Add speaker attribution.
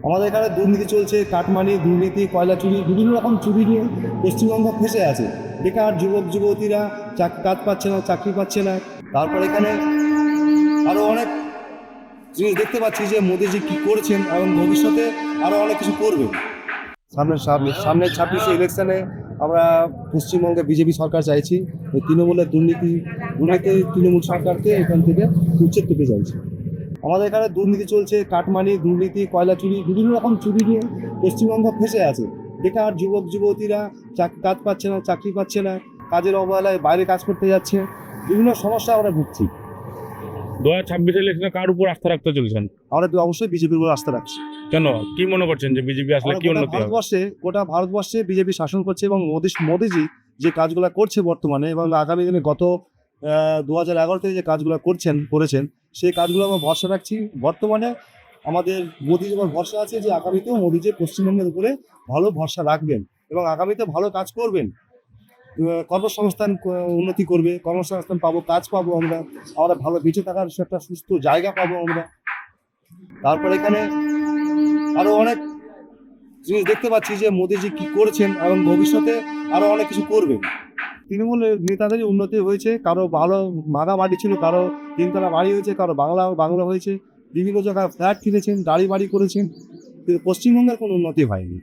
Speaker 1: আমাদের এখানে দুর্নীতি চলছে, কাটমানি, দুর্নীতি, কয়লা চুরি, বিভিন্ন রকম চুরি নিয়ে পশ্চিমবঙ্গ ফেঁসে আছে। বেকার যুবক যুবতীরা কাজ পাচ্ছে না, চাকরি পাচ্ছে না। তারপর এখানে আরও অনেক জিনিস দেখতে পাচ্ছি যে মোদিজি কী করছেন এবং ভবিষ্যতে আরও অনেক কিছু করবে। সামনে 26শে ইলেকশনে আমরা পশ্চিমবঙ্গে বিজেপি সরকার চাইছি। এই তৃণমূলের দুর্নীতি তৃণমূল সরকারকে এখান থেকে উচ্ছেদ করতে চাইছি। আমাদের এখানে দুর্নীতি চলছে, কাটমানি, দুর্নীতি, কয়লা চুরি, বিভিন্ন রকম চুরি নিয়ে পশ্চিমবঙ্গ ফেঁসে আছে। বেকার যুবক যুবতীরা কাজ পাচ্ছে না, চাকরি পাচ্ছে না, কাজের অবহেলায় বাইরে কাজ করতে যাচ্ছে। বিভিন্ন সমস্যা আমরা ভুগছি।
Speaker 2: 2026 ইলেকশনে কার উপর আস্থা রাখতে চলছেন?
Speaker 1: আমরা অবশ্যই বিজেপির উপর আস্থা রাখছি।
Speaker 2: কেন, কি মনে করছেন যে বিজেপি আসলে কি উন্নতি হবে?
Speaker 1: গোটা ভারতবর্ষে বিজেপি শাসন করছে এবং মোদিজি যে কাজগুলো করছে বর্তমানে এবং আগামী দিনে গত 2011 থেকে যে কাজগুলো করেছেন সেই কাজগুলো আমরা ভরসা রাখছি। বর্তমানে আমাদের মোদির উপর ভরসা আছে যে আগামীতেও মোদিজি পশ্চিমবঙ্গের উপরে ভালো ভরসা রাখবেন এবং আগামীতে ভালো কাজ করবেন। কর্মসংস্থান উন্নতি করবে, কর্মসংস্থান পাবো, কাজ পাবো, আমরা ভালো বেঁচে থাকার একটা সুস্থ জায়গা পাবো আমরা। তারপর এখানে আরও অনেক জিনিস দেখতে পাচ্ছি যে মোদিজি কী করছেন এবং ভবিষ্যতে আরও অনেক কিছু করবে। তৃণমূলের নেতাদেরই উন্নতি হয়েছে, কারো ভালো মাগা বাড়ি ছিল, কারো তিনতলা বাড়ি হয়েছে, কারো বাংলা হয়েছে, বিভিন্ন জায়গায় ফ্ল্যাট কিনেছেন, গাড়ি বাড়ি করেছেন, কিন্তু পশ্চিমবঙ্গের কোনো উন্নতি হয়নি।